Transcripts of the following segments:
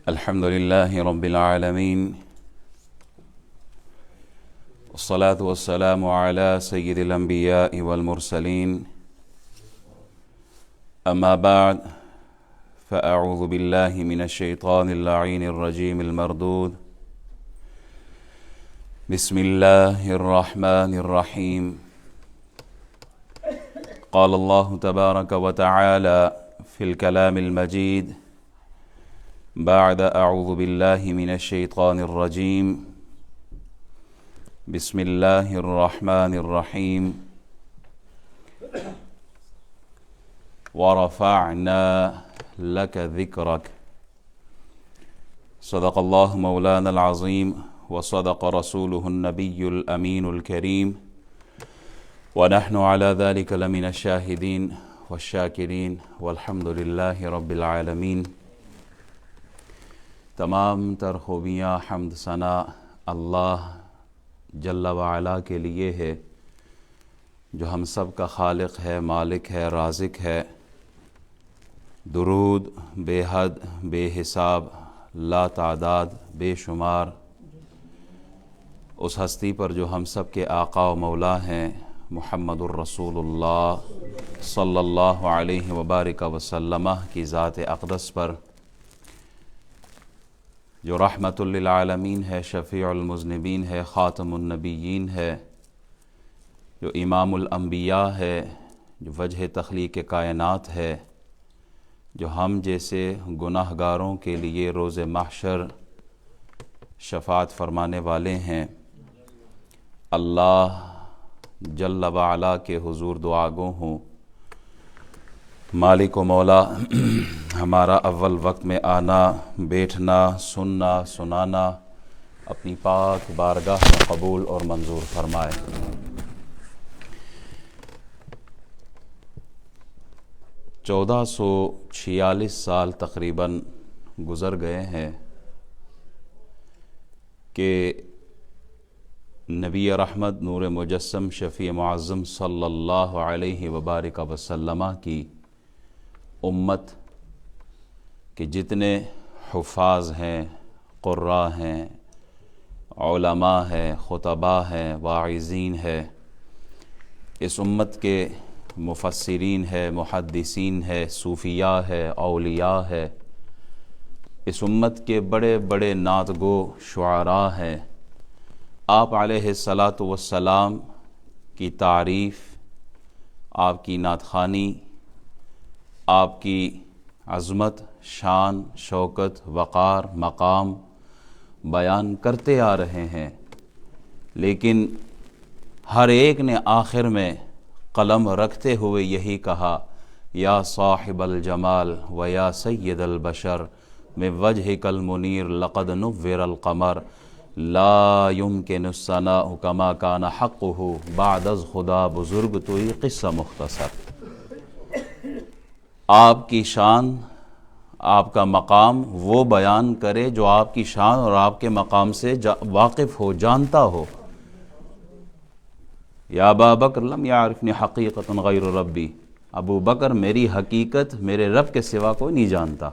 الحمد لله رب العالمين، والصلاة والسلام على سيد الأنبياء والمرسلين. أما بعد، فأعوذ بالله من الشيطان اللعين الرجيم المردود. بسم الله الرحمن الرحيم. قال الله تبارك وتعالى في الكلام المجيد بعد أعوذ بالله من الشيطان الرجيم. بسم الله الرحمن الرحيم. ورفعنا لك ذكرك. صدق الله مولانا العظيم، وصدق رسوله النبي الأمين الكريم، ونحن على ذلك لمن الشاهدين والشاكرين، والحمد لله رب العالمين. تمام تر خوبیاں حمد ثنا اللہ جل وعلا کے لیے ہے، جو ہم سب کا خالق ہے، مالک ہے، رازق ہے. درود بے حد، بے حساب، لا تعداد، بے شمار اس ہستی پر جو ہم سب کے آقا و مولا ہیں، محمد الرسول اللہ صلی اللہ علیہ وبارک وسلم کی ذات اقدس پر، جو رحمت للعالمین ہے، شفیع المذنبین ہے، خاتم النبیین ہے، جو امام الانبیاء ہے، جو وجہ تخلیق کائنات ہے، جو ہم جیسے گناہ گاروں کے لیے روز محشر شفاعت فرمانے والے ہیں. اللہ جل وعلا کے حضور دعا گو ہوں. مالک و مولا، ہمارا اول وقت میں آنا، بیٹھنا، سننا، سنانا اپنی پاک بارگاہ میں قبول اور منظور فرمائے. چودہ 1446 سال تقریباً گزر گئے ہیں کہ نبی رحمت نور مجسم شفیع معظم صلی اللہ علیہ وبارک وسلم کی امت کے جتنے حفاظ ہیں، قراء ہیں، علماء ہیں، خطباء ہیں، واعظین ہیں، اس امت کے مفسرین ہے، محدثین ہے، صوفیاء ہے، اولیاء ہے، اس امت کے بڑے بڑے نعت گو شعراء ہیں. آپ علیہ الصلاۃ والسلام کی تعریف، آپ کی نعت خوانی، آپ کی عظمت، شان، شوکت، وقار، مقام بیان کرتے آ رہے ہیں، لیکن ہر ایک نے آخر میں قلم رکھتے ہوئے یہی کہا: یا صاحب الجمال و یا سید البشر من وجهک المنیر لقد نور القمر لا يمکن الثناء کما کان حقہ بعد از خدا بزرگ توئی قصہ مختصر. آپ کی شان، آپ کا مقام وہ بیان کرے جو آپ کی شان اور آپ کے مقام سے واقف ہو، جانتا ہو. یا ابا بکر لم یعرفنی حقیقت غیر ربی، ابو بکر میری حقیقت میرے رب کے سوا کوئی نہیں جانتا،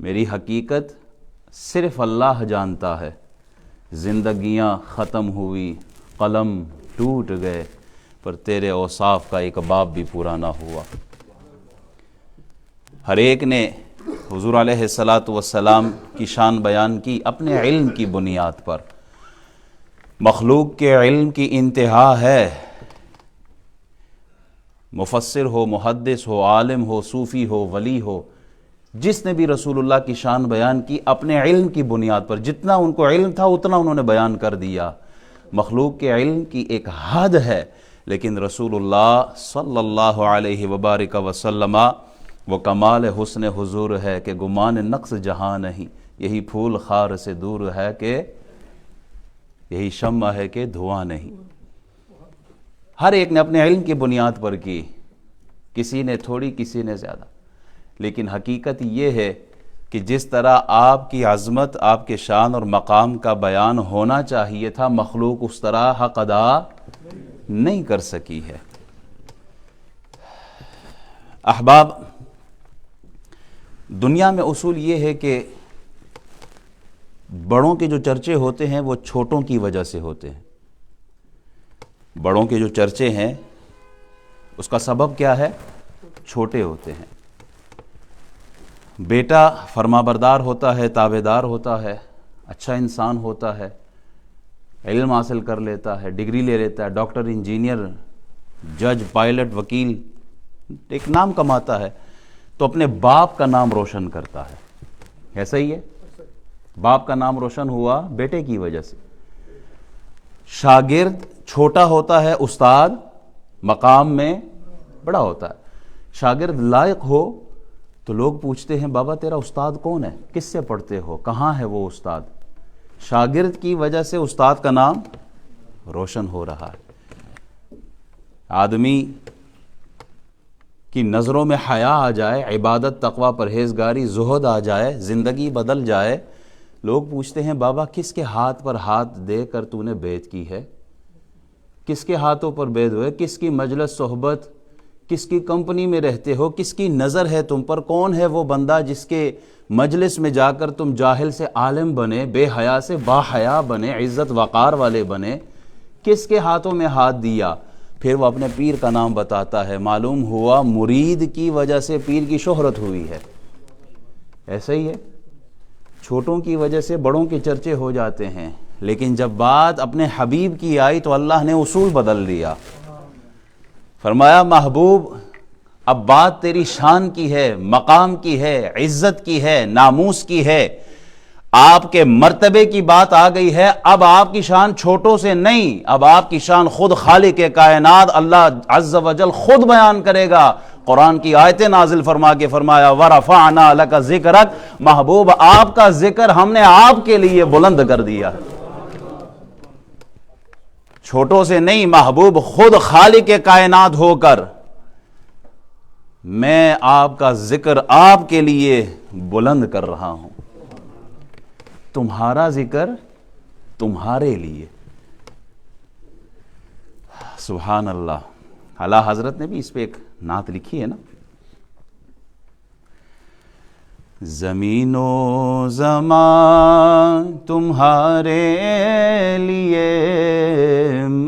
میری حقیقت صرف اللہ جانتا ہے. زندگیاں ختم ہوئی، قلم ٹوٹ گئے، پر تیرے اوصاف کا ایک باب بھی پورا نہ ہوا. ہر ایک نے حضور علیہ الصلاۃ والسلام کی شان بیان کی اپنے علم کی بنیاد پر. مخلوق کے علم کی انتہا ہے. مفسر ہو، محدث ہو، عالم ہو، صوفی ہو، ولی ہو، جس نے بھی رسول اللہ کی شان بیان کی اپنے علم کی بنیاد پر، جتنا ان کو علم تھا اتنا انہوں نے بیان کر دیا. مخلوق کے علم کی ایک حد ہے، لیکن رسول اللہ صلی اللہ علیہ وبارک وسلم وہ کمال حسن حضور ہے کہ گمان نقص جہاں نہیں. یہی پھول خار سے دور ہے کہ یہی شمع ہے کہ دھواں نہیں. ہر ایک نے اپنے علم کی بنیاد پر کی، کسی نے تھوڑی، کسی نے زیادہ، لیکن حقیقت یہ ہے کہ جس طرح آپ کی عظمت، آپ کے شان اور مقام کا بیان ہونا چاہیے تھا، مخلوق اس طرح حق ادا نہیں کر سکی ہے. احباب، دنیا میں اصول یہ ہے کہ بڑوں کے جو چرچے ہوتے ہیں وہ چھوٹوں کی وجہ سے ہوتے ہیں. بڑوں کے جو چرچے ہیں اس کا سبب کیا ہے؟ چھوٹے ہوتے ہیں. بیٹا فرما بردار ہوتا ہے، تابع دار ہوتا ہے، اچھا انسان ہوتا ہے، علم حاصل کر لیتا ہے، ڈگری لے لیتا ہے، ڈاکٹر، انجینئر، جج، پائلٹ، وکیل، ایک نام کماتا ہے، تو اپنے باپ کا نام روشن کرتا ہے. ایسا ہی ہے، باپ کا نام روشن ہوا بیٹے کی وجہ سے. شاگرد چھوٹا ہوتا ہے، استاد مقام میں بڑا ہوتا ہے. شاگرد لائق ہو تو لوگ پوچھتے ہیں بابا تیرا استاد کون ہے، کس سے پڑھتے ہو، کہاں ہے وہ استاد. شاگرد کی وجہ سے استاد کا نام روشن ہو رہا ہے. آدمی کی نظروں میں حیا آ جائے، عبادت، تقوی، پرہیزگاری، زہد آ جائے، زندگی بدل جائے، لوگ پوچھتے ہیں بابا کس کے ہاتھ پر ہاتھ دے کر تو نے بیعت کی ہے، کس کے ہاتھوں پر بیعت ہوئے، کس کی مجلس صحبت، کس کی کمپنی میں رہتے ہو، کس کی نظر ہے تم پر، کون ہے وہ بندہ جس کے مجلس میں جا کر تم جاہل سے عالم بنے، بے حیا سے با حیا بنے، عزت وقار والے بنے، کس کے ہاتھوں میں ہاتھ دیا. پھر وہ اپنے پیر کا نام بتاتا ہے. معلوم ہوا مرید کی وجہ سے پیر کی شہرت ہوئی ہے. ایسا ہی ہے، چھوٹوں کی وجہ سے بڑوں کے چرچے ہو جاتے ہیں، لیکن جب بات اپنے حبیب کی آئی تو اللہ نے اصول بدل دیا. فرمایا محبوب اب بات تیری شان کی ہے، مقام کی ہے، عزت کی ہے، ناموس کی ہے، آپ کے مرتبے کی بات آ گئی ہے. اب آپ کی شان چھوٹوں سے نہیں، اب آپ کی شان خود خالق کائنات اللہ عز و جل خود بیان کرے گا. قرآن کی آیتیں نازل فرما کے فرمایا وَرَفَعْنَا لَكَ ذِكْرَكَ، محبوب آپ کا ذکر ہم نے آپ کے لیے بلند کر دیا. چھوٹوں سے نہیں، محبوب خود خالق کائنات ہو کر میں آپ کا ذکر آپ کے لیے بلند کر رہا ہوں. تمہارا ذکر تمہارے لیے. سبحان اللہ. اعلیٰ حضرت نے بھی اس پہ ایک نعت لکھی ہے نا. زمین و زمان تمہارے لیے،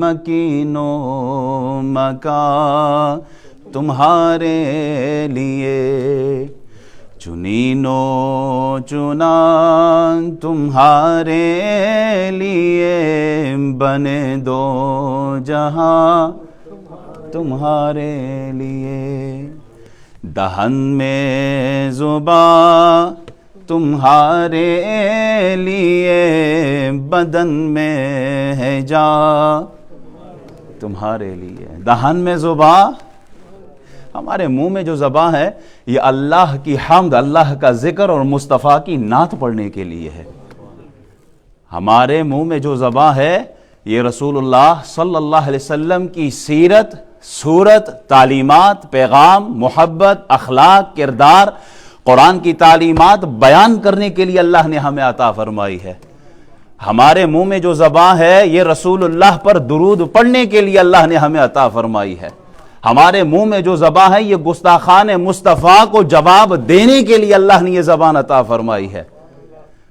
مکین و مکان تمہارے لیے، چنین و چنان تمہارے لیے، بنے دو جہاں تمہارے لیے. دہن میں زباں تمہارے لیے، بدن میں ہے جان تمہارے لیے. دہن میں زباں، ہمارے منہ میں جو زبان ہے یہ اللہ کی حمد، اللہ کا ذکر اور مصطفیٰ کی نعت پڑھنے کے لیے ہے. ہمارے منہ میں جو زبان ہے یہ رسول اللہ صلی اللہ علیہ وسلم کی سیرت، صورت، تعلیمات، پیغام، محبت، اخلاق، کردار، قرآن کی تعلیمات بیان کرنے کے لیے اللہ نے ہمیں عطا فرمائی ہے. ہمارے منہ میں جو زبان ہے یہ رسول اللہ پر درود پڑھنے کے لیے اللہ نے ہمیں عطا فرمائی ہے. ہمارے منہ میں جو زبان ہے یہ گستاخان مصطفیٰ کو جواب دینے کے لیے اللہ نے یہ زبان عطا فرمائی ہے.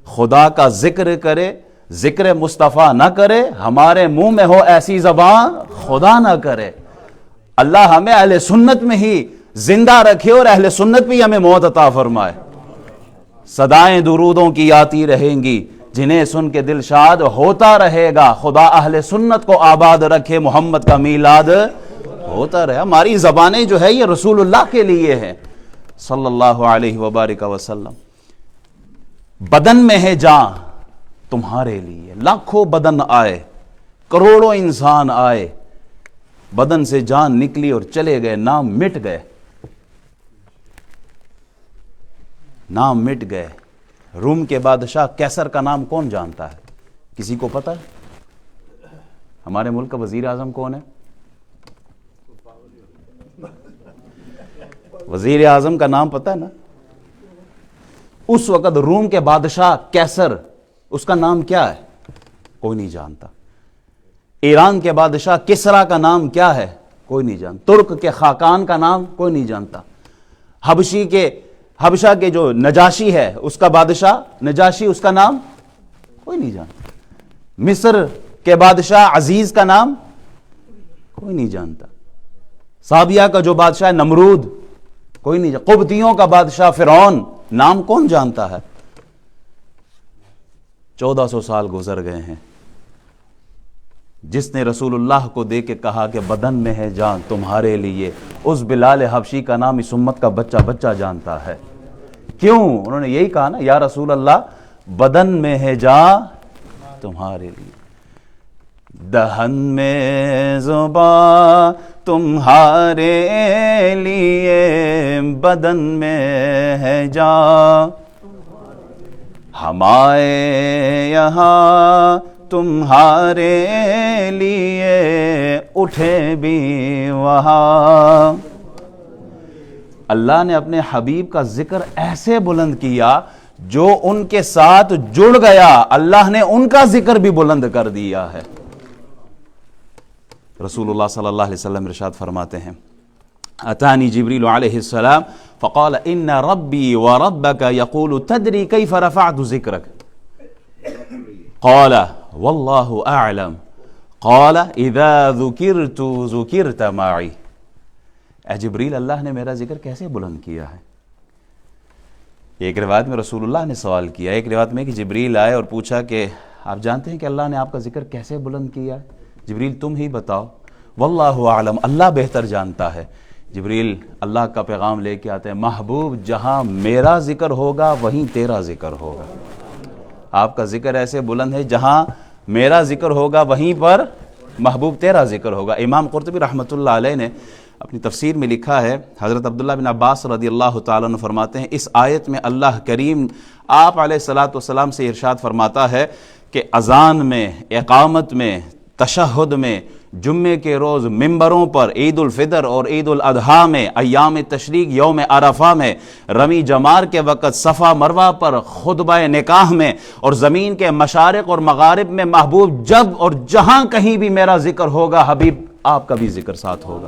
خدا کا ذکر کرے، ذکر مصطفیٰ نہ کرے، ہمارے منہ میں ہو ایسی زبان خدا نہ کرے. اللہ ہمیں اہل سنت میں ہی زندہ رکھے اور اہل سنت بھی ہمیں موت عطا فرمائے. صدائیں درودوں کی آتی رہیں گی، جنہیں سن کے دل شاد ہوتا رہے گا. خدا اہل سنت کو آباد رکھے، محمد کا میلاد ہوتا رہے. ہماری زبانیں جو ہے یہ رسول اللہ کے لیے ہیں صلی اللہ علیہ وبارک وسلم. بدن میں ہے جان تمہارے لیے. لاکھوں بدن آئے، کروڑوں انسان آئے، بدن سے جان نکلی اور چلے گئے، نام مٹ گئے، نام مٹ گئے. روم کے بادشاہ کیسر کا نام کون جانتا ہے؟ کسی کو پتہ ہے؟ ہمارے ملک کا وزیر اعظم کون ہے؟ وزیر اعظم کا نام پتہ ہے نا؟ اس وقت روم کے بادشاہ کیسر، اس کا نام کیا ہے؟ کوئی نہیں جانتا. ایران کے بادشاہ کسرا کا نام کیا ہے؟ کوئی نہیں جانتا. ترک کے خاقان کا نام کوئی نہیں جانتا. حبشہ کے جو نجاشی ہے اس کا بادشاہ نجاشی، اس کا نام کوئی نہیں جانتا. مصر کے بادشاہ عزیز کا نام کوئی نہیں جانتا. سابیہ کا جو بادشاہ نمرود کوئی نہیں جانتا. قبطیوں کا بادشاہ فرعون نام کون جانتا ہے؟ 1400 سال گزر گئے ہیں. جس نے رسول اللہ کو دے کے کہا کہ بدن میں ہے جان تمہارے لیے، اس بلال حبشی کا نام اس امت کا بچہ بچہ جانتا ہے. کیوں؟ انہوں نے یہی کہا نا، یا رسول اللہ بدن میں ہے جان تمہارے لیے، دہن میں زبان تمہارے لیے، بدن میں ہے جان ہمارے یہاں تمہارے لیے، اٹھے بھی وہاں. اللہ نے اپنے حبیب کا ذکر ایسے بلند کیا جو ان کے ساتھ جڑ گیا، اللہ نے ان کا ذکر بھی بلند کر دیا ہے. رسول اللہ صلی اللہ علیہ وسلم ارشاد فرماتے ہیں، اتانی جبریل علیہ السلام فقال ان ربی وربک یقول تدری کیف رفعت ذکرک قال واللہ اعلم قال اذا ذکرت ذکرت معی. اے جبریل، اللہ نے میرا ذکر کیسے بلند کیا ہے؟ ایک روایت میں رسول اللہ نے سوال کیا، ایک روایت میں کہ جبریل آئے اور پوچھا کہ آپ جانتے ہیں کہ اللہ نے آپ کا ذکر کیسے بلند کیا ہے؟ جبریل تم ہی بتاؤ. واللہ اعلم، اللہ بہتر جانتا ہے. جبریل اللہ کا پیغام لے کے آتے ہیں، محبوب جہاں میرا ذکر ہوگا وہیں تیرا ذکر ہوگا. آپ کا ذکر ایسے بلند ہے جہاں میرا ذکر ہوگا وہیں پر محبوب تیرا ذکر ہوگا. امام قرطبی رحمۃ اللہ علیہ نے اپنی تفسیر میں لکھا ہے، حضرت عبداللہ بن عباس رضی اللہ تعالیٰ عنہ فرماتے ہیں، اس آیت میں اللہ کریم آپ علیہ الصلاۃ والسلام سے ارشاد فرماتا ہے کہ اذان میں، اقامت میں، تشہد میں، جمعے کے روز ممبروں پر، عید الفطر اور عید الاضحیٰ میں، ایام تشریق، یوم عرفہ میں، رمی جمار کے وقت، صفا مروہ پر، خطبہ نکاح میں، اور زمین کے مشارق اور مغارب میں محبوب جب اور جہاں کہیں بھی میرا ذکر ہوگا، حبیب آپ کا بھی ذکر ساتھ ہوگا.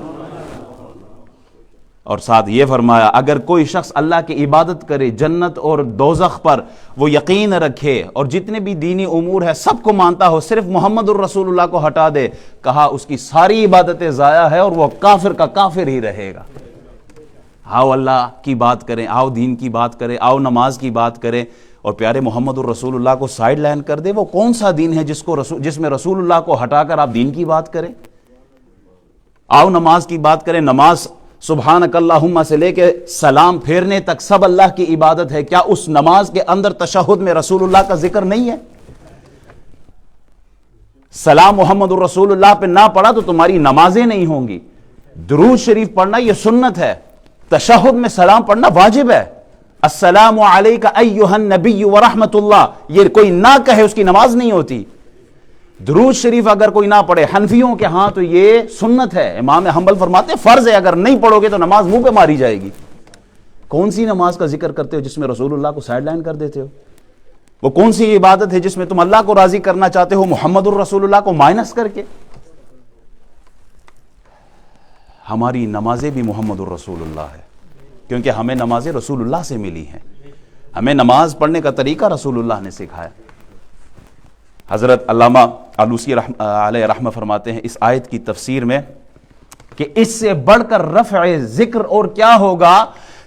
اور ساتھ یہ فرمایا اگر کوئی شخص اللہ کی عبادت کرے، جنت اور دوزخ پر وہ یقین رکھے اور جتنے بھی دینی امور ہے سب کو مانتا ہو، صرف محمد الرسول اللہ کو ہٹا دے، کہا اس کی ساری عبادتیں ضائع ہے اور وہ کافر کا کافر ہی رہے گا. آؤ اللہ کی بات کریں، آؤ دین کی بات کریں، آؤ نماز کی بات کریں، اور پیارے محمد الرسول اللہ کو سائیڈ لائن کر دے. وہ کون سا دین ہے جس میں رسول اللہ کو ہٹا کر آپ دین کی بات کریں؟ آؤ نماز کی بات کریں. نماز سبحانک اللہم سے لے کے سلام پھیرنے تک سب اللہ کی عبادت ہے. کیا اس نماز کے اندر تشہد میں رسول اللہ کا ذکر نہیں ہے؟ سلام محمد الرسول اللہ پہ نہ پڑھا تو تمہاری نمازیں نہیں ہوں گی. درود شریف پڑھنا یہ سنت ہے، تشہد میں سلام پڑھنا واجب ہے. السلام علیک ایھا النبی ورحمۃ اللہ، یہ کوئی نہ کہے اس کی نماز نہیں ہوتی. درود شریف اگر کوئی نہ پڑھے، حنفیوں کے ہاں تو یہ سنت ہے. امام حنبل فرماتے ہیں فرض ہے، اگر نہیں پڑھو گے تو نماز منہ پہ ماری جائے گی. کون سی نماز کا ذکر کرتے ہو جس میں رسول اللہ کو سائیڈ لائن کر دیتے ہو؟ وہ کون سی عبادت ہے جس میں تم اللہ کو راضی کرنا چاہتے ہو محمد الرسول اللہ کو مائنس کر کے؟ ہماری نمازیں بھی محمد الرسول اللہ ہے، کیونکہ ہمیں نمازیں رسول اللہ سے ملی ہیں. ہمیں نماز پڑھنے کا طریقہ رسول اللہ نے سکھایا. حضرت علامہ آلوسی علیہ رحمہ فرماتے ہیں اس آیت کی تفسیر میں کہ اس سے بڑھ کر رفع ذکر اور کیا ہوگا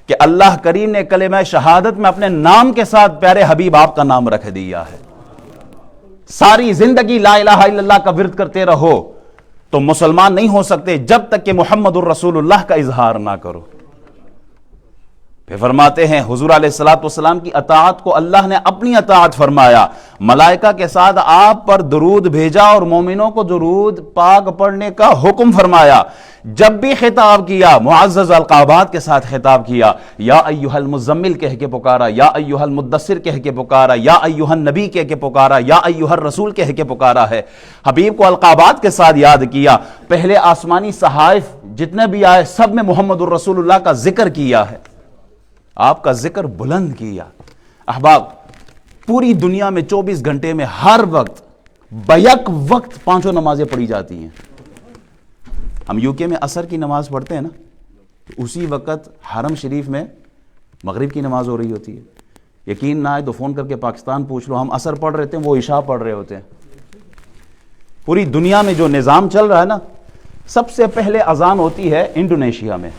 کہ اللہ کریم نے کلمہ شہادت میں اپنے نام کے ساتھ پیارے حبیب آپ کا نام رکھ دیا ہے. ساری زندگی لا الہ الا اللہ کا ورد کرتے رہو تو مسلمان نہیں ہو سکتے جب تک کہ محمد الرسول اللہ کا اظہار نہ کرو. پھر فرماتے ہیں حضور علیہ الصلوۃ والسلام کی اطاعت کو اللہ نے اپنی اطاعت فرمایا، ملائکہ کے ساتھ آپ پر درود بھیجا اور مومنوں کو درود پاک پڑھنے کا حکم فرمایا. جب بھی خطاب کیا معزز القابات کے ساتھ خطاب کیا، یا ایھا المزمل کہہ کے پکارا، یا ایھا المدثر کہہ کے پکارا، یا ایھا النبی کہہ کے پکارا، یا ایھا الرسول کہہ کے پکارا ہے. حبیب کو القابات کے ساتھ یاد کیا. پہلے آسمانی صحائف جتنے بھی آئے سب میں محمد الرسول اللہ کا ذکر کیا ہے، آپ کا ذکر بلند کیا. احباب، پوری دنیا میں 24 گھنٹے میں ہر وقت بیک وقت 5 نمازیں پڑھی جاتی ہیں. ہم یو کے میں عصر کی نماز پڑھتے ہیں نا، تو اسی وقت حرم شریف میں مغرب کی نماز ہو رہی ہوتی ہے. یقین نہ آئے تو فون کر کے پاکستان پوچھ لو، ہم عصر پڑھ رہے تھے، وہ عشاء پڑھ رہے ہوتے ہیں۔ پوری دنیا میں جو نظام چل رہا ہے نا، سب سے پہلے اذان ہوتی ہے انڈونیشیا میں،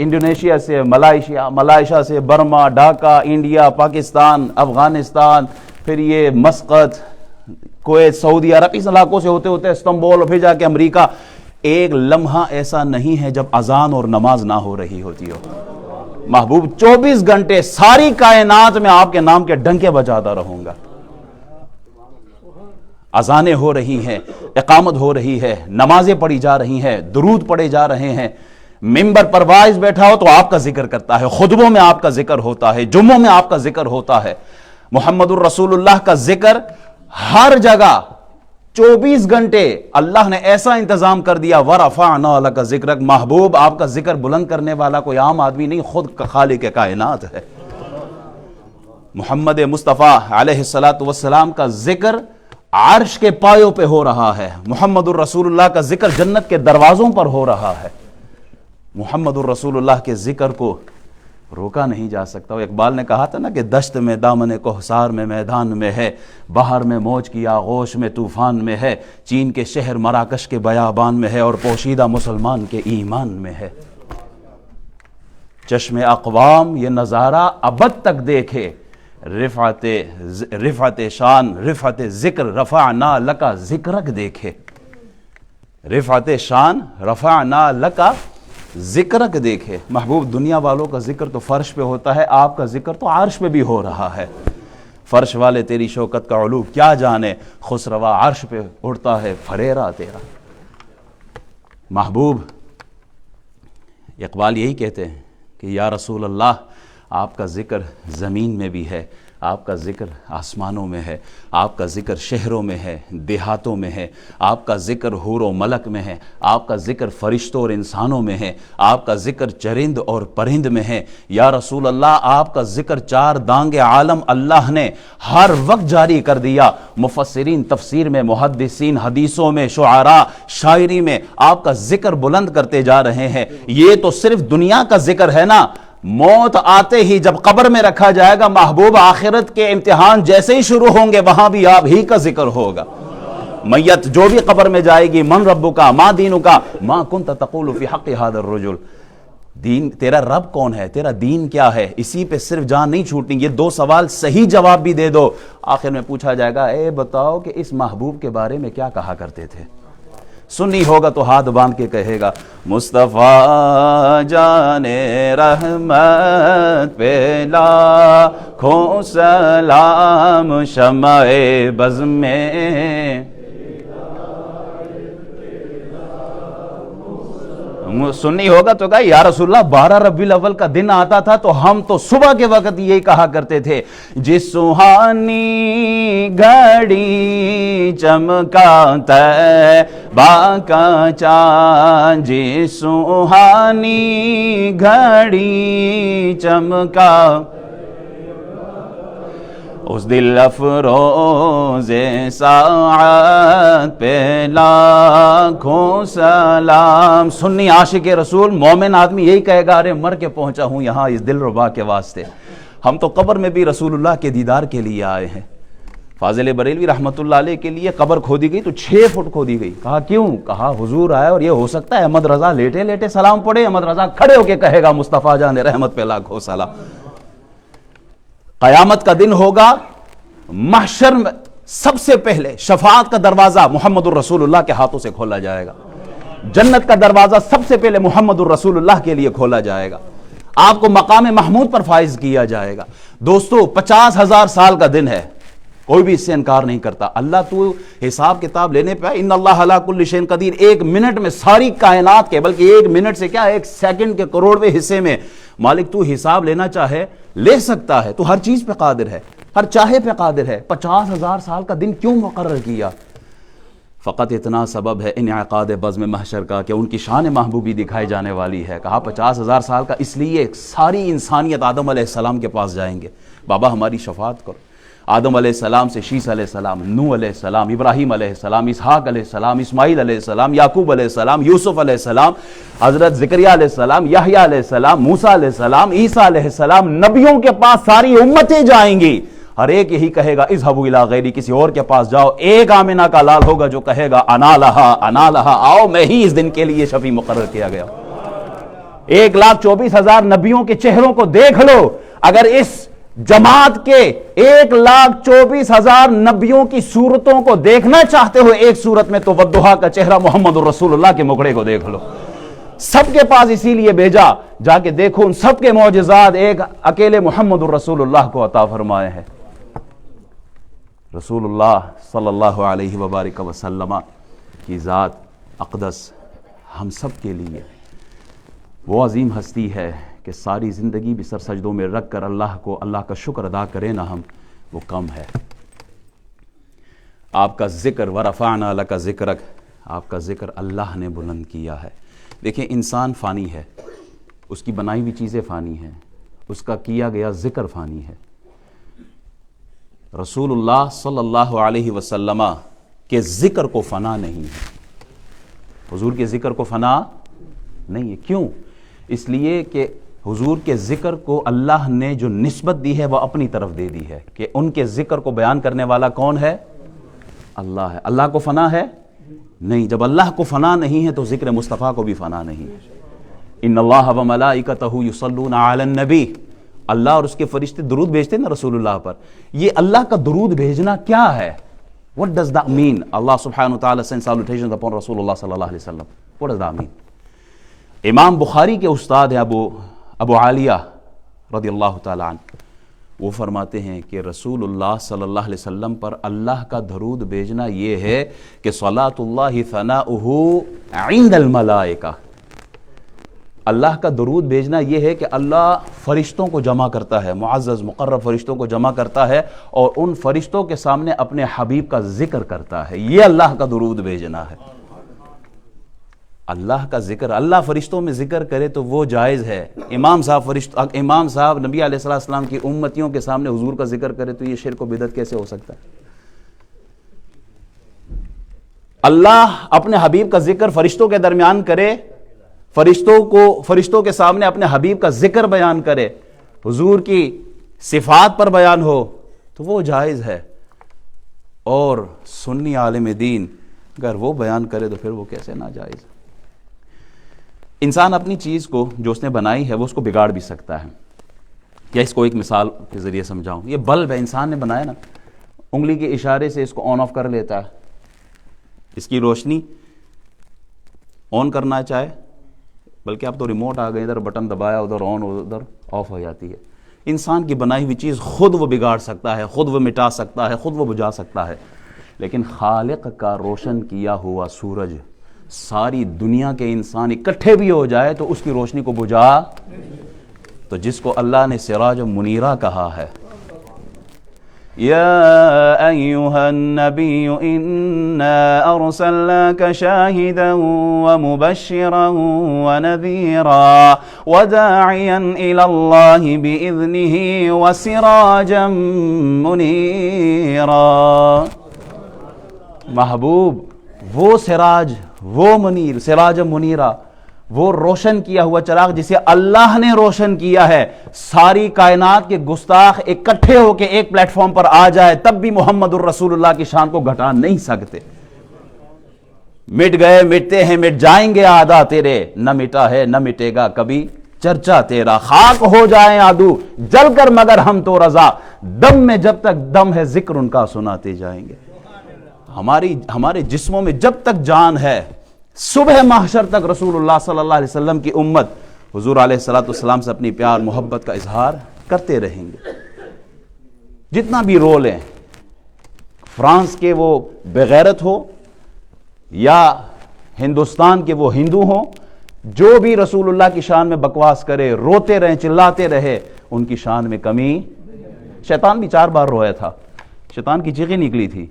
انڈونیشیا سے ملائیشیا سے برما، ڈھاکہ، انڈیا، پاکستان، افغانستان، پھر یہ مسقط، کویت، سعودی عرب، اس علاقوں سے ہوتے ہوتے استنبول، اور پھر جا کے امریکہ۔ ایک لمحہ ایسا نہیں ہے جب اذان اور نماز نہ ہو رہی ہوتی ہو۔ محبوب 24 گھنٹے ساری کائنات میں آپ کے نام کے ڈنکے بجاتا رہوں گا۔ اذانیں ہو رہی ہیں، اقامت ہو رہی ہے، نمازیں پڑھی جا رہی ہیں، درود پڑھے جا رہے ہیں۔ ممبر پر واعظ بیٹھا ہو تو آپ کا ذکر کرتا ہے، خطبوں میں آپ کا ذکر ہوتا ہے، جمعوں میں آپ کا ذکر ہوتا ہے، محمد الرسول اللہ کا ذکر ہر جگہ 24 گھنٹے اللہ نے ایسا انتظام کر دیا۔ وَرَفَعْنَا لَكَ ذِكْرَكَ، محبوب آپ کا ذکر بلند کرنے والا کوئی عام آدمی نہیں، خود خالق کائنات ہے۔ محمد مصطفیٰ علیہ السلام کا ذکر عرش کے پایوں پہ ہو رہا ہے، محمد الرسول اللہ کا ذکر جنت کے دروازوں پر ہو رہا ہے۔ محمد الرسول اللہ کے ذکر کو روکا نہیں جا سکتا۔ اقبال نے کہا تھا نا کہ دشت میں دامن کوہسار میں میدان میں ہے، بہار میں موج کی آغوش میں طوفان میں ہے، چین کے شہر مراکش کے بیابان میں ہے، اور پوشیدہ مسلمان کے ایمان میں ہے۔ چشم اقوام یہ نظارہ ابد تک دیکھے، رفعت شان رفعت ذکر رفعنا لکا ذکرک دیکھے، رفعت شان رفعنا لکا ذکرک دیکھے۔ محبوب دنیا والوں کا ذکر تو فرش پہ ہوتا ہے، آپ کا ذکر تو عرش پہ بھی ہو رہا ہے۔ فرش والے تیری شوکت کا علو کیا جانے، خسروا عرش پہ اڑتا ہے پھریرا تیرا۔ محبوب اقبال یہی کہتے ہیں کہ یا رسول اللہ، آپ کا ذکر زمین میں بھی ہے، آپ کا ذکر آسمانوں میں ہے، آپ کا ذکر شہروں میں ہے، دیہاتوں میں ہے، آپ کا ذکر حور و ملک میں ہے، آپ کا ذکر فرشتوں اور انسانوں میں ہے، آپ کا ذکر چرند اور پرند میں ہے۔ یا رسول اللہ، آپ کا ذکر چار دانگ عالم اللہ نے ہر وقت جاری کر دیا۔ مفسرین تفسیر میں، محدثین حدیثوں میں، شعراء شاعری میں آپ کا ذکر بلند کرتے جا رہے ہیں۔ یہ تو صرف دنیا کا ذکر ہے نا، موت آتے ہی جب قبر میں رکھا جائے گا محبوب، آخرت کے امتحان جیسے ہی شروع ہوں گے وہاں بھی آپ ہی کا ذکر ہوگا۔ میت جو بھی قبر میں جائے گی، من ربک ما دینک ما کنت تقول فی حق ھذا الرجل، دین تیرا رب کون ہے، تیرا دین کیا ہے، اسی پہ صرف جان نہیں چھوٹنی۔ یہ دو سوال صحیح جواب بھی دے دو، آخر میں پوچھا جائے گا اے بتاؤ کہ اس محبوب کے بارے میں کیا کہا کرتے تھے۔ سنی ہوگا تو ہاتھ باندھ کے کہے گا مصطفیٰ جان رحمت پہ لاکھوں سلام، شمع بزم میں سنی ہوگا تو کہا یا رسول اللہ 12 ربیع الاول کا دن آتا تھا تو ہم تو صبح کے وقت یہی کہا کرتے تھے، جس سہانی گھڑی چمکا طیبہ کا چاند، جس سہانی گھڑی چمکا اس دل افروز ساعت پہ لاکھوں سلام۔ سنی عاشق رسول مومن آدمی یہی کہے گا، ارے مر کے پہنچا ہوں یہاں اس دل ربا کے واسطے۔ ہم تو قبر میں بھی رسول اللہ کے دیدار کے لیے آئے ہیں۔ فاضل بریلوی رحمت اللہ علیہ کے لیے قبر کھودی گئی تو 6 فٹ کھودی گئی۔ کہا کیوں؟ کہا حضور آئے اور یہ ہو سکتا ہے احمد رضا لیٹے لیٹے سلام پڑھے، احمد رضا کھڑے ہو کے کہے گا مصطفیٰ جان رحمت پہ لاکھوں سلام۔ قیامت کا دن ہوگا، محشر میں سب سے پہلے شفاعت کا دروازہ محمد الرسول اللہ کے ہاتھوں سے کھولا جائے گا، جنت کا دروازہ سب سے پہلے محمد الرسول اللہ کے لیے کھولا جائے گا، آپ کو مقام محمود پر فائز کیا جائے گا۔ دوستو 50,000 سال کا دن ہے، کوئی بھی اس سے انکار نہیں کرتا۔ اللہ تو حساب کتاب لینے پہ ان اللہ علی کل شیء قدیر، 1 منٹ میں ساری کائنات کے، بلکہ 1 منٹ سے کیا 1 سیکنڈ کے کروڑویں حصے میں مالک تو حساب لینا چاہے لے سکتا ہے، تو ہر چیز پہ قادر ہے، ہر چاہے پہ قادر ہے۔ 50,000 سال کا دن کیوں مقرر کیا؟ فقط اتنا سبب ہے انعقاد بزم محشر کا کہ ان کی شان محبوبی دکھائی جانے والی ہے۔ کہا 50,000 سال کا اس لیے ساری انسانیت آدم علیہ السلام کے پاس جائیں گے، بابا ہماری شفاعت کرو۔ آدم علیہ السلام سے شیس علیہ السلام، نوح علیہ السلام، ابراہیم علیہ السلام، اسحاق علیہ السلام، اسماعیل علیہ السلام، یعقوب علیہ السلام، یوسف علیہ السلام، حضرت زکریا علیہ السلام، یحییٰ علیہ السلام، موسیٰ علیہ السلام، عیسیٰ علیہ السلام، نبیوں کے پاس ساری امتیں جائیں گی، ہر ایک یہی کہے گا اذهبوا الی غیری، کسی اور کے پاس جاؤ، ایک آمنہ کا لال ہوگا جو کہے گا انا لہا، آؤ میں ہی اس دن کے لیے شفیع مقرر کیا گیا۔ 1,24,000 نبیوں کے چہروں کو دیکھ لو، اگر اس جماعت کے 1,24,000 نبیوں کی صورتوں کو دیکھنا چاہتے ہو ایک صورت میں، تو والضحیٰ کا چہرہ محمد الرسول اللہ کے مکڑے کو دیکھ لو۔ سب کے پاس اسی لیے بھیجا، جا کے دیکھو ان سب کے معجزات ایک اکیلے محمد الرسول اللہ کو عطا فرمائے ہیں۔ رسول اللہ صلی اللہ علیہ وبارک وسلم کی ذات اقدس ہم سب کے لیے وہ عظیم ہستی ہے کہ ساری زندگی بھی سر سجدوں میں رکھ کر اللہ کا شکر ادا کریں نہ ہم، وہ کم ہے۔ آپ کا ذکر ورفعنا لک ذکرک، آپ کا ذکر اللہ نے بلند کیا ہے۔ دیکھیں انسان فانی ہے، اس کی بنائی ہوئی چیزیں فانی ہیں، اس کا کیا گیا ذکر فانی ہے۔ رسول اللہ صلی اللہ علیہ وسلم کے ذکر کو فنا نہیں ہے، حضور کے ذکر کو فنا نہیں ہے۔ کیوں؟ اس لیے کہ حضور کے ذکر کو اللہ نے جو نسبت دی ہے وہ اپنی طرف دے دی ہے، کہ ان کے ذکر کو بیان کرنے والا کون ہے؟ اللہ ہے۔ اللہ کو فنا ہے نہیں، جب اللہ کو فنا نہیں ہے تو ذکر مصطفیٰ کو بھی فنا نہیں ہے۔ ان اللہ و ملائکتہ یصلون علی النبی، اللہ اور اس کے فرشتے درود بھیجتے ہیں نا رسول اللہ پر۔ یہ اللہ کا درود بھیجنا کیا ہے؟ What does that mean? Allah subhanahu wa ta'ala sends salutations upon Rasulullah sallallahu alaihi wasallam. What does that mean? امام بخاری کے استاد ہیں ابو عالیہ رضی اللہ تعالیٰ عنہ، وہ فرماتے ہیں کہ رسول اللہ صلی اللہ علیہ وسلم پر اللہ کا درود بھیجنا یہ ہے کہ صلاۃ اللہ ثناؤہ عند الملائکہ، اللہ کا درود بھیجنا یہ ہے کہ اللہ فرشتوں کو جمع کرتا ہے، معزز مقرب فرشتوں کو جمع کرتا ہے اور ان فرشتوں کے سامنے اپنے حبیب کا ذکر کرتا ہے، یہ اللہ کا درود بھیجنا ہے۔ اللہ کا ذکر، اللہ فرشتوں میں ذکر کرے تو وہ جائز ہے۔ امام صاحب نبی علیہ السلام کی امتیوں کے سامنے حضور کا ذکر کرے تو یہ شرک و بدعت کیسے ہو سکتا ہے؟ اللہ اپنے حبیب کا ذکر فرشتوں کے درمیان کرے، فرشتوں کے سامنے اپنے حبیب کا ذکر بیان کرے، حضور کی صفات پر بیان ہو تو وہ جائز ہے۔ اور سنی عالم دین اگر وہ بیان کرے تو پھر وہ کیسے ناجائز؟ انسان اپنی چیز کو جو اس نے بنائی ہے وہ اس کو بگاڑ بھی سکتا ہے۔ یا اس کو ایک مثال کے ذریعے سمجھاؤں، یہ بلب ہے، انسان نے بنایا نا، انگلی کے اشارے سے اس کو آن آف کر لیتا ہے، اس کی روشنی آن کرنا چاہے، بلکہ اب تو ریموٹ آ گئے، ادھر بٹن دبایا ادھر آن ادھر آف ہو جاتی ہے۔ انسان کی بنائی ہوئی چیز خود وہ بگاڑ سکتا ہے، خود وہ مٹا سکتا ہے، خود وہ بجھا سکتا ہے، لیکن خالق کا روشن کیا ہوا سورج ساری دنیا کے انسان اکٹھے بھی ہو جائے تو اس کی روشنی کو بجھا، تو جس کو اللہ نے سراج منیرہ کہا ہے، یا ایہا النبی انا ارسلناک شاہدا ومبشرا ونذیرا وداعیا الی اللہ باذنہ وسراجا منیرا۔ محبوب وہ سراج، وہ منیر، سراج منیرہ، وہ روشن کیا ہوا چراغ جسے اللہ نے روشن کیا ہے، ساری کائنات کے گستاخ اکٹھے ہو کے ایک پلیٹ فارم پر آ جائے تب بھی محمد الرسول اللہ کی شان کو گھٹا نہیں سکتے۔ مٹ گئے، مٹتے ہیں، مٹ جائیں گے آدھا تیرے، نہ مٹا ہے نہ مٹے گا کبھی چرچا تیرا، خاک ہو جائیں عدو جل کر مگر ہم تو رضا، دم میں جب تک دم ہے ذکر ان کا سناتے جائیں گے۔ ہمارے جسموں میں جب تک جان ہے، صبح محشر تک رسول اللہ صلی اللہ علیہ وسلم کی امت حضور علیہ السلام سے اپنی پیار محبت کا اظہار کرتے رہیں گے۔ جتنا بھی رول ہے، فرانس کے وہ بغیرت ہو یا ہندوستان کے وہ ہندو ہوں، جو بھی رسول اللہ کی شان میں بکواس کرے، روتے رہے، چلاتے رہے، ان کی شان میں کمی۔ شیطان بھی 4 بار رویا تھا، شیطان کی چیخیں نکلی تھی،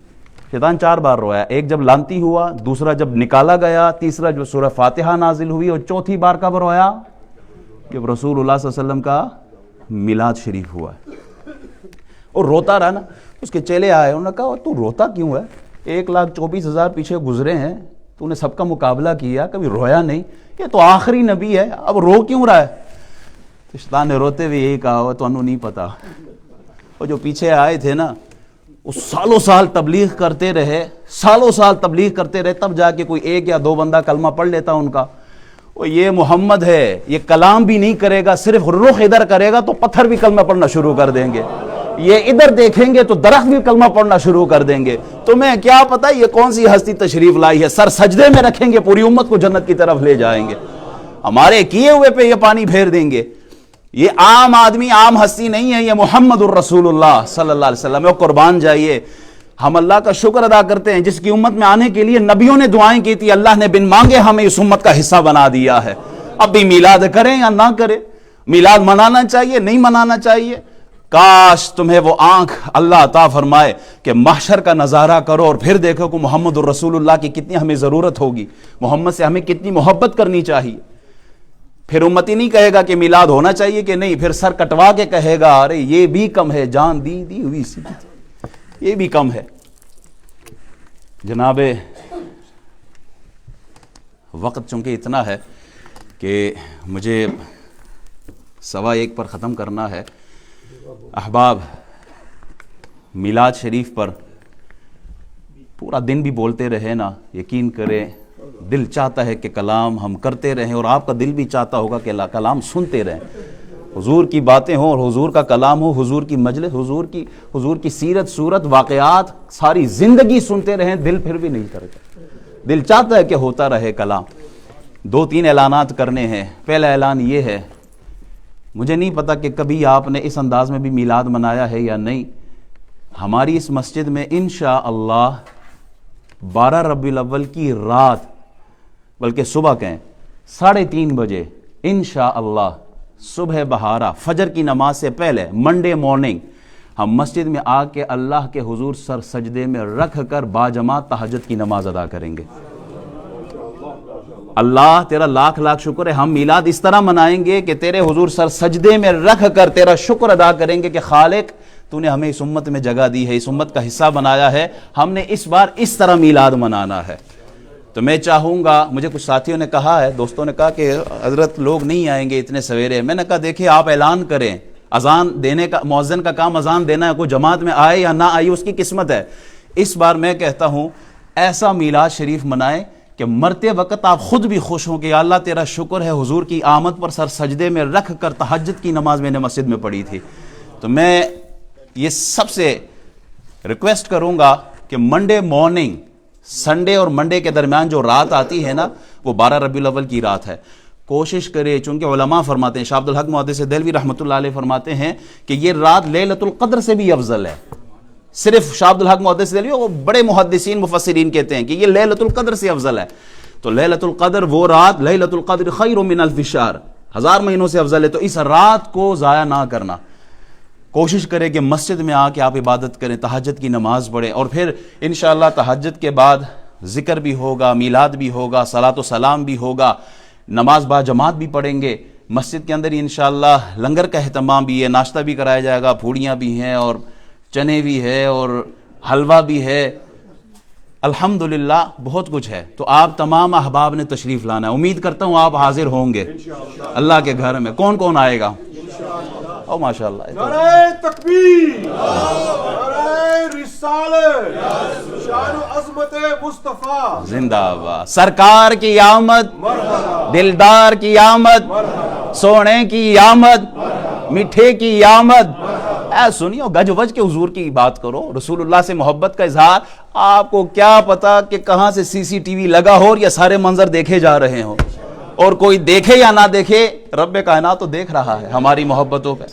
شیطان 4 بار رویا، ایک جب لانتی ہوا، دوسرا جب نکالا گیا، تیسرا جو سورہ فاتحہ نازل ہوئی، اور چوتھی بار کب رویا؟ جب رسول اللہ صلی اللہ علیہ وسلم کا میلاد شریف ہوا ہے۔ اور روتا رہا نا. اس کے چیلے آئے, انہوں نے کہا تو روتا کیوں ہے, 1,24,000 پیچھے گزرے ہیں, تو نے سب کا مقابلہ کیا, کبھی رویا نہیں, یہ تو آخری نبی ہے, اب رو کیوں رہا ہے؟ تو شیطان نے روتے ہوئے یہی کہا ہوا, تو انہوں نہیں پتا. اور جو پیچھے آئے تھے نا, وہ سالوں سال تبلیغ کرتے رہے, سالوں سال تبلیغ کرتے رہے, تب جا کے کوئی 1 یا 2 بندہ کلمہ پڑھ لیتا ان کا. وہ یہ محمد ہے, یہ کلام بھی نہیں کرے گا, صرف رخ ادھر کرے گا تو پتھر بھی کلمہ پڑھنا شروع کر دیں گے, یہ ادھر دیکھیں گے تو درخت بھی کلمہ پڑھنا شروع کر دیں گے. تمہیں کیا پتا یہ کون سی ہستی تشریف لائی ہے, سر سجدے میں رکھیں گے, پوری امت کو جنت کی طرف لے جائیں گے, ہمارے کیے ہوئے پہ یہ پانی پھیر دیں گے. یہ عام آدمی, عام ہستی نہیں ہے, یہ محمد الرسول اللہ صلی اللہ علیہ وسلم. قربان جائیے, ہم اللہ کا شکر ادا کرتے ہیں جس کی امت میں آنے کے لیے نبیوں نے دعائیں کی تھی, اللہ نے بن مانگے ہمیں اس امت کا حصہ بنا دیا ہے. اب بھی میلاد کریں یا نہ کریں, میلاد منانا چاہیے نہیں منانا چاہیے. کاش تمہیں وہ آنکھ اللہ عطا فرمائے کہ محشر کا نظارہ کرو اور پھر دیکھو کہ محمد الرسول اللہ کی کتنی ہمیں ضرورت ہوگی, محمد سے ہمیں کتنی محبت کرنی چاہیے. پھر امتی نہیں کہے گا کہ میلاد ہونا چاہیے کہ نہیں, پھر سر کٹوا کے کہے گا ارے یہ بھی کم ہے, جان دی ہوئی سی, یہ بھی کم ہے. جناب وقت چونکہ اتنا ہے کہ مجھے 1:15 پر ختم کرنا ہے. احباب, میلاد شریف پر پورا دن بھی بولتے رہے نا, یقین کریں دل چاہتا ہے کہ کلام ہم کرتے رہیں, اور آپ کا دل بھی چاہتا ہوگا کہ کلام سنتے رہیں, حضور کی باتیں ہوں اور حضور کا کلام ہو, حضور کی مجلس, حضور کی سیرت صورت واقعات ساری زندگی سنتے رہیں, دل پھر بھی نہیں کرتا, دل چاہتا ہے کہ ہوتا رہے کلام. 2-3 اعلانات کرنے ہیں. پہلا اعلان یہ ہے, مجھے نہیں پتا کہ کبھی آپ نے اس انداز میں بھی میلاد منایا ہے یا نہیں. ہماری اس مسجد میں انشاءاللہ 12 ربیع الاول کی رات, بلکہ صبح کہیں 3:30 بجے انشاءاللہ, صبح بہارا فجر کی نماز سے پہلے منڈے مارننگ ہم مسجد میں آ کے اللہ کے حضور سر سجدے میں رکھ کر باجماعت تہجد کی نماز ادا کریں گے. اللہ تیرا لاکھ لاکھ شکر ہے, ہم میلاد اس طرح منائیں گے کہ تیرے حضور سر سجدے میں رکھ کر تیرا شکر ادا کریں گے کہ خالق تو نے ہمیں اس امت میں جگہ دی ہے, اس امت کا حصہ بنایا ہے, ہم نے اس بار اس طرح میلاد منانا ہے. تو میں چاہوں گا, مجھے کچھ ساتھیوں نے کہا ہے, دوستوں نے کہا کہ حضرت لوگ نہیں آئیں گے اتنے سویرے. میں نے کہا دیکھیں آپ اعلان کریں, اذان دینے کا, مؤذن کا کام اذان دینا ہے, کوئی جماعت میں آئے یا نہ آئی اس کی قسمت ہے. اس بار میں کہتا ہوں ایسا میلاد شریف منائیں کہ مرتے وقت آپ خود بھی خوش ہوں کہ یا اللہ تیرا شکر ہے, حضور کی آمد پر سر سجدے میں رکھ کر تہجد کی نماز میں نے مسجد میں پڑھی تھی. تو میں یہ سب سے ریکویسٹ کروں گا کہ منڈے مارننگ, سنڈے اور منڈے کے درمیان جو رات آتی ہے نا, وہ 12 ربیع الاول کی رات ہے. کوشش کرے, چونکہ علماء فرماتے ہیں, شاہ عبد الحق محدث دہلوی رحمۃ اللہ علیہ فرماتے ہیں کہ یہ رات لیلۃ القدر سے بھی افضل ہے. صرف شاہ عبد الحق محدث دہلوی اور بڑے محدثین مفسرین کہتے ہیں کہ یہ لیلۃ القدر سے افضل ہے. تو لیلۃ القدر وہ رات, لیلۃ القدر خیر من الف شہر, 1000 مہینوں سے افضل ہے. تو اس رات کو ضائع نہ کرنا, کوشش کریں کہ مسجد میں آ کے آپ عبادت کریں, تہجد کی نماز پڑھیں, اور پھر انشاءاللہ تہجد کے بعد ذکر بھی ہوگا, میلاد بھی ہوگا, صلاۃ و سلام بھی ہوگا, نماز با جماعت بھی پڑھیں گے. مسجد کے اندر ہی انشاءاللہ لنگر کا اہتمام بھی ہے, ناشتہ بھی کرایا جائے گا, پھوڑیاں بھی ہیں اور چنے بھی ہے اور حلوہ بھی ہے, الحمدللہ بہت کچھ ہے. تو آپ تمام احباب نے تشریف لانا ہے. امید کرتا ہوں آپ حاضر ہوں گے اللہ کے گھر میں. کون کون آئے گا؟ او ماشاءاللہ, نعرہ تکبیر, نعرہ رسالت, شان و عظمت مصطفیٰ زندہ باد. سرکار کی آمد, دلدار کی آمد, سونے کی آمد, میٹھے کی آمد. اے سنیو, گج وج کے حضور کی بات کرو, رسول اللہ سے محبت کا اظہار. آپ کو کیا پتا کہ کہاں سے CCTV لگا ہو اور یہ سارے منظر دیکھے جا رہے ہوں, اور کوئی دیکھے یا نہ دیکھے رب کائنات تو دیکھ رہا ہے ہماری محبتوں پہ.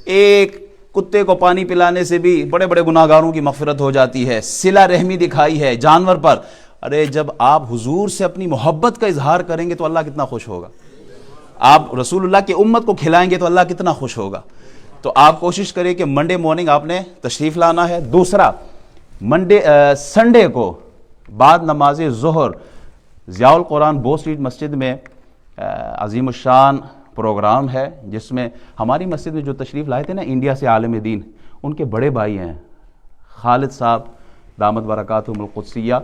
ایک کتے کو پانی پلانے سے بھی بڑے بڑے گناہگاروں کی مغفرت ہو جاتی ہے. صلہ رحمی دکھائی ہے جانور پر. ارے جب آپ حضور سے اپنی محبت کا اظہار کریں گے تو اللہ کتنا خوش ہوگا. آپ رسول اللہ کی امت کو کھلائیں گے تو اللہ کتنا خوش ہوگا. تو آپ کوشش کریں کہ منڈے مارننگ آپ نے تشریف لانا ہے. دوسرا, سنڈے کو بعد نماز ظہر ضیاء القرآن بو اسٹریٹ مسجد میں عظیم الشان پروگرام ہے, جس میں ہماری مسجد میں جو تشریف لائے تھے نا انڈیا سے عالم دین, ان کے بڑے بھائی ہیں خالد صاحب دامت برکاتہم القدسیہ،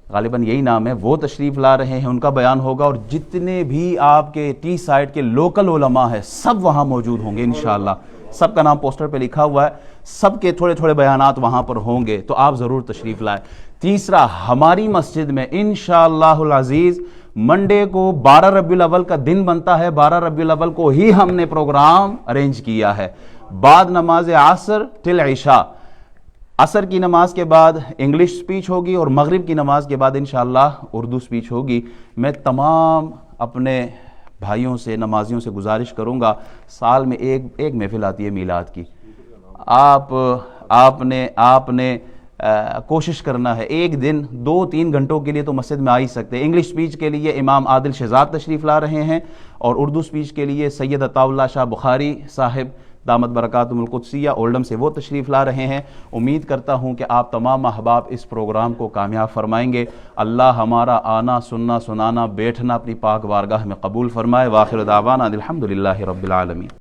غالباً یہی نام ہے، وہ تشریف لا رہے ہیں، ان کا بیان ہوگا، اور جتنے بھی آپ کے ٹی سائٹ کے لوکل علماء ہیں سب وہاں موجود ہوں گے انشاءاللہ، سب کا نام پوسٹر پہ لکھا ہوا ہے، سب کے تھوڑے تھوڑے بیانات وہاں پر ہوں گے، تو آپ ضرور تشریف لائیں۔ تیسرا، ہماری مسجد میں انشاءاللہ العزیز منڈے کو 12 ربیع الاول کا دن بنتا ہے، 12 ربیع الاول کو ہی ہم نے پروگرام ارینج کیا ہے، بعد نماز عصر ٹل عشاء، عصر کی نماز کے بعد انگلش سپیچ ہوگی اور مغرب کی نماز کے بعد انشاءاللہ اردو سپیچ ہوگی۔ میں تمام اپنے بھائیوں سے، نمازیوں سے گزارش کروں گا، سال میں ایک محفل آتی ہے میلاد کی، آپ نے کوشش کرنا ہے، ایک دن 2-3 گھنٹوں کے لیے تو مسجد میں آ ہی سکتے ہیں۔ انگلش سپیچ کے لیے امام عادل شہزاد تشریف لا رہے ہیں، اور اردو سپیچ کے لیے سید عطا اللہ شاہ بخاری صاحب دامت برکاتہم القدسیہ اولڈم سے وہ تشریف لا رہے ہیں۔ امید کرتا ہوں کہ آپ تمام احباب اس پروگرام کو کامیاب فرمائیں گے۔ اللہ ہمارا آنا، سننا، سنانا، بیٹھنا اپنی پاک بارگاہ میں قبول فرمائے۔ وآخر دعوانا الحمدللہ رب العالمین۔